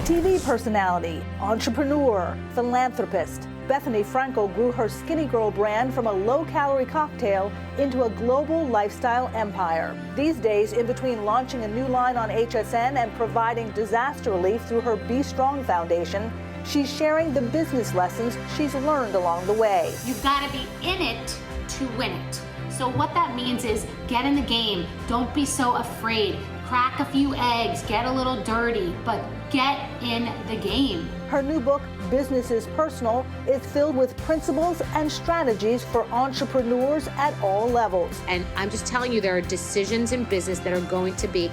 TV personality, entrepreneur, philanthropist, Bethenny Frankel grew her Skinny Girl brand from a low-calorie cocktail into a global lifestyle empire. These days, in between launching a new line on HSN and providing disaster relief through her Be Strong Foundation, she's sharing the business lessons she's learned along the way. You've got to be in it to win it. So what that means is get in the game. Don't be so afraid. Crack a few eggs, get a little dirty, but get in the game. Her new book, Business is Personal, is filled with principles and strategies for entrepreneurs at all levels. And I'm just telling you, there are decisions in business that are going to be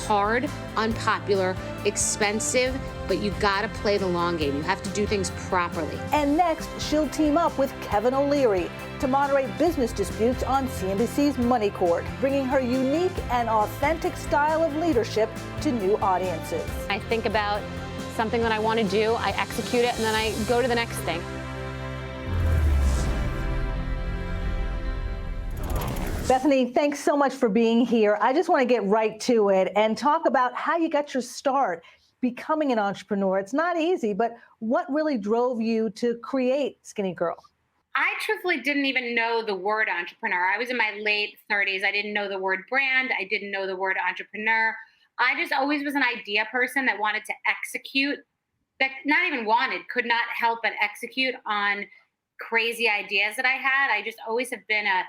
hard, unpopular, expensive, but you gotta play the long game. You have to do things properly. And next, she'll team up with Kevin O'Leary to moderate business disputes on CNBC's Money Court, bringing her unique and authentic style of leadership to new audiences. I think about something that I want to do, I execute it, and then I go to the next thing. Bethenny, thanks so much for being here. I just want to get right to it and talk about how you got your start becoming an entrepreneur. It's not easy, but what really drove you to create Skinny Girl? I truthfully didn't even know the word entrepreneur. I was in my late 30s. I didn't know the word brand. I didn't know the word entrepreneur. I just always was an idea person that wanted to execute, that not even wanted, could not help but execute on crazy ideas that I had. I just always have been a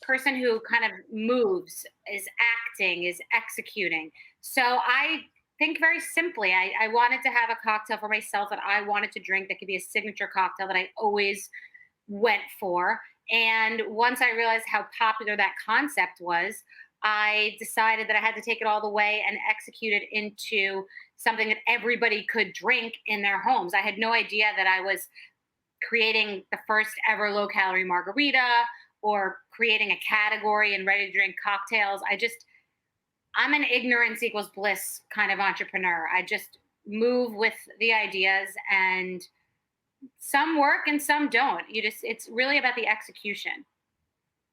person who kind of moves, is acting, is executing. So I think very simply, I wanted to have a cocktail for myself that I wanted to drink that could be a signature cocktail that I always went for. And once I realized how popular that concept was, I decided that I had to take it all the way and execute it into something that everybody could drink in their homes. I had no idea that I was creating the first ever low-calorie margarita or creating a category in ready-to-drink cocktails. I'm an ignorance equals bliss kind of entrepreneur. I just move with the ideas, and some work and some don't. It's really about the execution.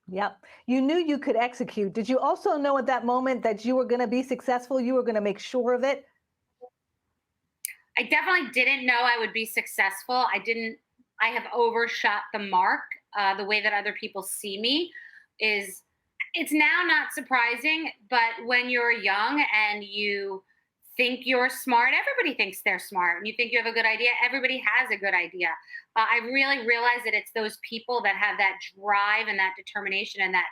Yep. You knew you could execute. Did you also know at that moment that you were going to be successful? You were going to make sure of it? I definitely didn't know I would be successful. I have overshot the mark. The way that other people see me it's now not surprising, but when you're young and you think you're smart, everybody thinks they're smart. And you think you have a good idea, everybody has a good idea. I really realize that it's those people that have that drive and that determination and that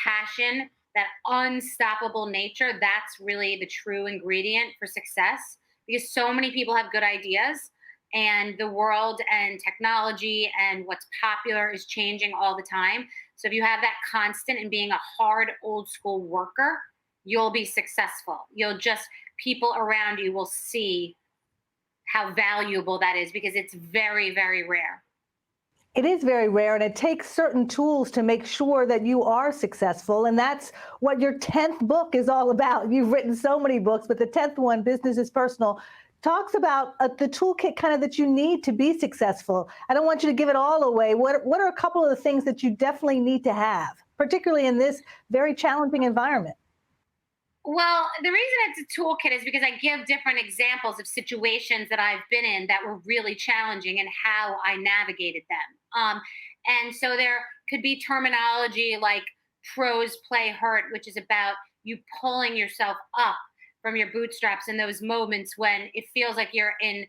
passion, that unstoppable nature. That's really the true ingredient for success, because so many people have good ideas, and the world and technology and what's popular is changing all the time. So if you have that constant and being a hard old school worker, you'll be successful. People around you will see how valuable that is, because it's very, very rare. It is very rare, and it takes certain tools to make sure that you are successful. And that's what your 10th book is all about. You've written so many books, but the 10th one, Business is Personal, talks about the toolkit kind of that you need to be successful. I don't want you to give it all away. What are a couple of the things that you definitely need to have, particularly in this very challenging environment? Well, the reason it's a toolkit is because I give different examples of situations that I've been in that were really challenging and how I navigated them. And so there could be terminology like pros play hurt, which is about you pulling yourself up from your bootstraps in those moments when it feels like you're in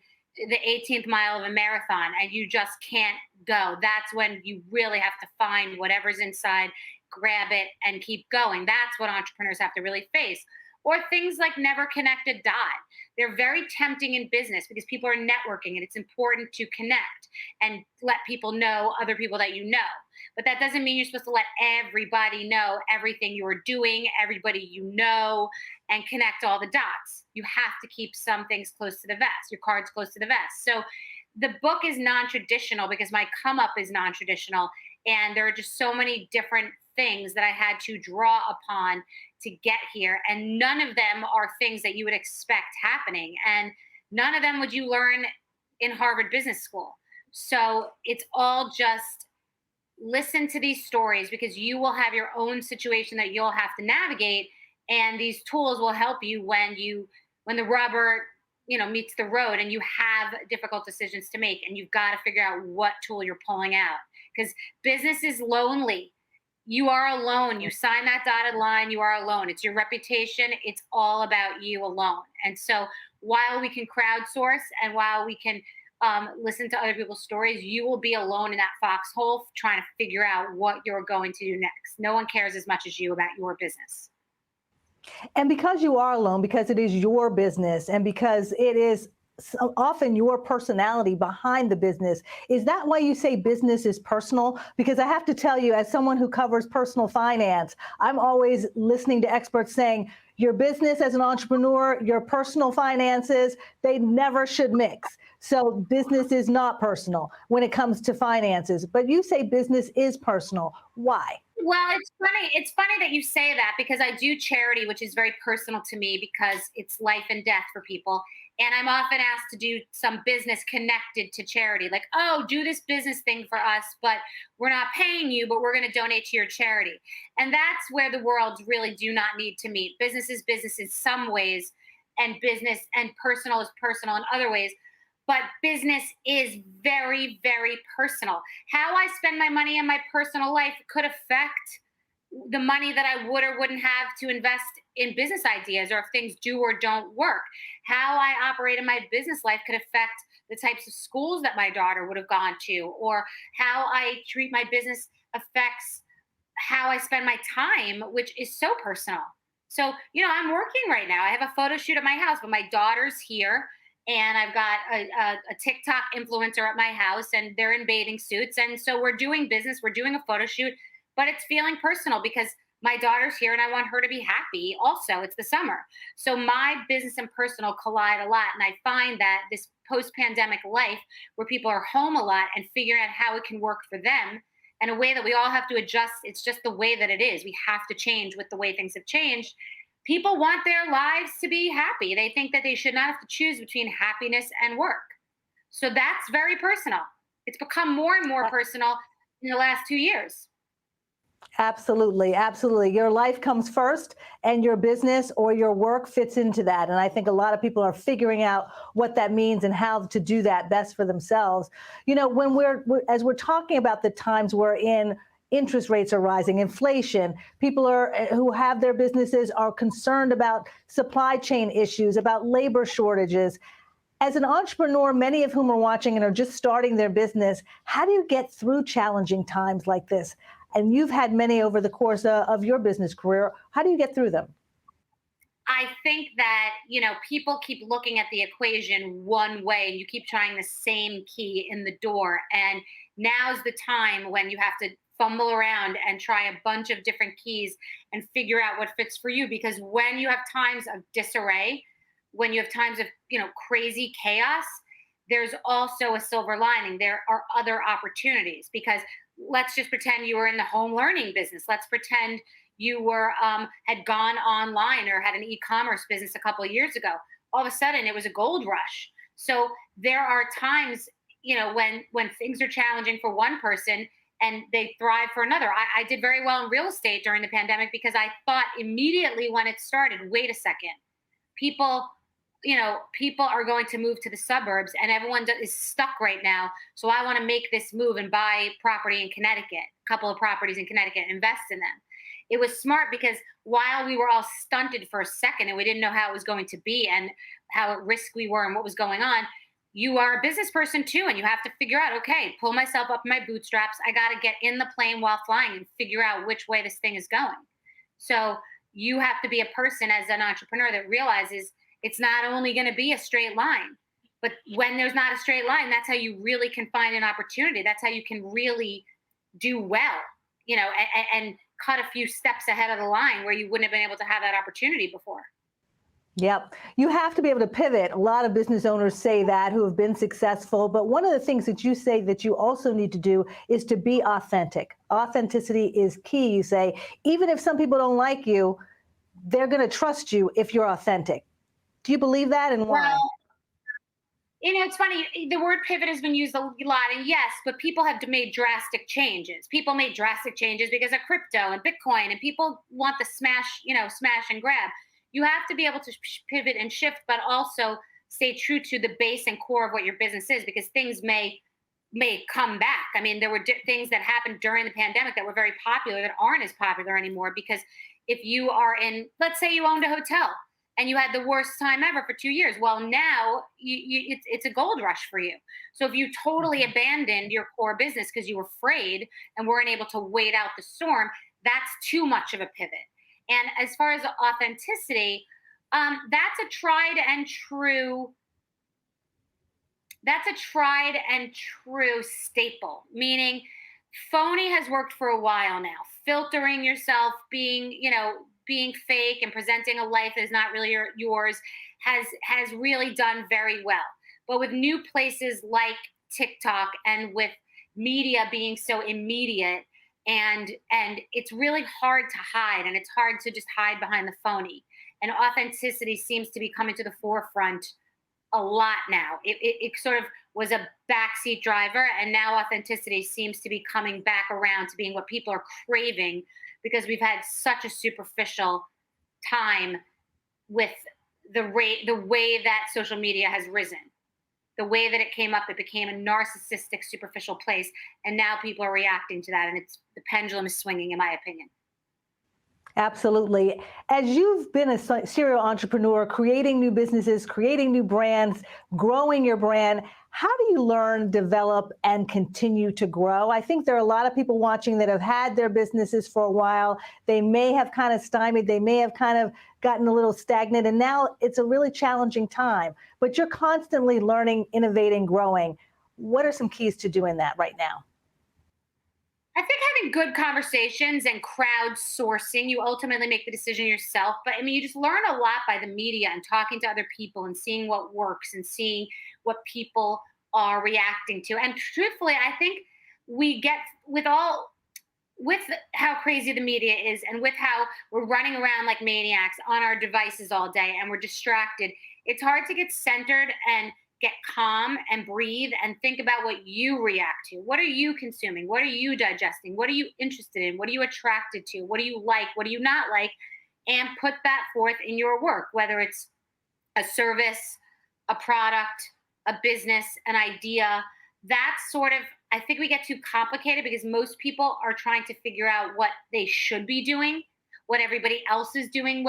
the 18th mile of a marathon and you just can't go. That's when you really have to find whatever's inside, grab it, and keep going. That's what entrepreneurs have to really face. Or things like never connect a dot. They're very tempting in business because people are networking, and it's important to connect and let people know other people that you know. But that doesn't mean you're supposed to let everybody know everything you're doing, everybody you know, and connect all the dots. You have to keep some things close to the vest, your cards close to the vest. So the book is non-traditional because my come up is non-traditional. And there are just so many different things that I had to draw upon to get here. And none of them are things that you would expect happening. And none of them would you learn in Harvard Business School. So it's all just listen to these stories, because you will have your own situation that you'll have to navigate. And these tools will help you when the rubber meets the road and you have difficult decisions to make, and you've got to figure out what tool you're pulling out, because business is lonely. You are alone. You sign that dotted line, you are alone. It's your reputation. It's all about you alone. And so while we can crowdsource and while we can listen to other people's stories, you will be alone in that foxhole trying to figure out what you're going to do next. No one cares as much as you about your business. And because you are alone, because it is your business, and because it is so often your personality behind the business, is that why you say business is personal? Because I have to tell you, as someone who covers personal finance, I'm always listening to experts saying your business as an entrepreneur, your personal finances, they never should mix. So business is not personal when it comes to finances, but you say business is personal. Why? Well, it's funny. It's funny that you say that, because I do charity, which is very personal to me because it's life and death for people. And I'm often asked to do some business connected to charity, like, oh, do this business thing for us, but we're not paying you, but we're going to donate to your charity. And that's where the worlds really do not need to meet. Business is business in some ways, and business and personal is personal in other ways. But business is very, very personal. How I spend my money in my personal life could affect the money that I would or wouldn't have to invest in business ideas, or if things do or don't work. How I operate in my business life could affect the types of schools that my daughter would have gone to, or how I treat my business affects how I spend my time, which is so personal. So, I'm working right now. I have a photo shoot at my house, but my daughter's here. And I've got a TikTok influencer at my house, and they're in bathing suits. And so we're doing business, we're doing a photo shoot, but it's feeling personal because my daughter's here and I want her to be happy. Also, it's the summer. So my business and personal collide a lot. And I find that this post-pandemic life where people are home a lot and figuring out how it can work for them in a way that we all have to adjust. It's just the way that it is. We have to change with the way things have changed. People want their lives to be happy. They think that they should not have to choose between happiness and work. So that's very personal. It's become more and more personal in the last 2 years. Absolutely. Absolutely. Your life comes first, and your business or your work fits into that. And I think a lot of people are figuring out what that means and how to do that best for themselves. When as we're talking about the times we're in, interest rates are rising, inflation, people who have their businesses are concerned about supply chain issues, about labor shortages. As an entrepreneur, many of whom are watching and are just starting their business, how do you get through challenging times like this? And you've had many over the course of your business career. How do you get through them? I think that, people keep looking at the equation one way, and you keep trying the same key in the door. And now's the time when you have to fumble around and try a bunch of different keys and figure out what fits for you. Because when you have times of disarray, when you have times of, crazy chaos, there's also a silver lining. There are other opportunities, because let's just pretend you were in the home learning business. Let's pretend you were had gone online or had an e-commerce business a couple of years ago. All of a sudden, it was a gold rush. So there are times, when things are challenging for one person and they thrive for another. I did very well in real estate during the pandemic because I thought immediately when it started, wait a second, people are going to move to the suburbs and everyone is stuck right now. So I want to make this move and buy property in Connecticut, a couple of properties in Connecticut, invest in them. It was smart because while we were all stunted for a second and we didn't know how it was going to be and how at risk we were and what was going on, you are a business person too, and you have to figure out, okay, pull myself up in my bootstraps. I got to get in the plane while flying and figure out which way this thing is going. So you have to be a person as an entrepreneur that realizes it's not only going to be a straight line, but when there's not a straight line, that's how you really can find an opportunity. That's how you can really do well, and cut a few steps ahead of the line where you wouldn't have been able to have that opportunity before. Yep. You have to be able to pivot. A lot of business owners say that who have been successful. But one of the things that you say that you also need to do is to be authentic. Authenticity is key, you say. Even if some people don't like you, they're going to trust you if you're authentic. Do you believe that, and why? Well, it's funny. The word pivot has been used a lot, and yes, but people have made drastic changes. People made drastic changes because of crypto and Bitcoin, and people want the smash and grab. You have to be able to pivot and shift, but also stay true to the base and core of what your business is, because things may come back. I mean, there were things that happened during the pandemic that were very popular that aren't as popular anymore, because if you are in, let's say you owned a hotel and you had the worst time ever for 2 years, well, now it's a gold rush for you. So if you totally abandoned your core business because you were afraid and weren't able to wait out the storm, that's too much of a pivot. And as far as authenticity, that's a tried and true staple, meaning phony has worked for a while now. Filtering yourself, being fake and presenting a life that is not really yours has really done very well. But with new places like TikTok and with media being so immediate, and it's really hard to hide, and it's hard to just hide behind the phony. And authenticity seems to be coming to the forefront a lot now. It sort of was a backseat driver, and now authenticity seems to be coming back around to being what people are craving, because we've had such a superficial time with the way that social media has risen. The way that it came up, it became a narcissistic, superficial place, and now people are reacting to that, and the pendulum is swinging, in my opinion. Absolutely. As you've been a serial entrepreneur, creating new businesses, creating new brands, growing your brand, how do you learn, develop, and continue to grow? I think there are a lot of people watching that have had their businesses for a while. They may have kind of stymied, they may have kind of gotten a little stagnant, and now it's a really challenging time. But you're constantly learning, innovating, growing. What are some keys to doing that right now? I think having good conversations and crowdsourcing, you ultimately make the decision yourself. But I mean, you just learn a lot by the media and talking to other people and seeing what works and seeing what people are reacting to. And truthfully, I think we get with how crazy the media is, and with how we're running around like maniacs on our devices all day and we're distracted, it's hard to get centered and get calm and breathe and think about what you react to. What are you consuming? What are you digesting? What are you interested in? What are you attracted to? What do you like? What do you not like? And put that forth in your work, whether it's a service, a product, a business, an idea. That's sort of, I think we get too complicated because most people are trying to figure out what they should be doing, what everybody else is doing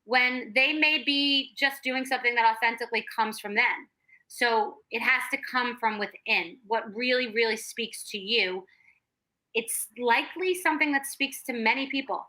when they may be just doing something that authentically comes from them. So it has to come from within. What really, really speaks to you, it's likely something that speaks to many people.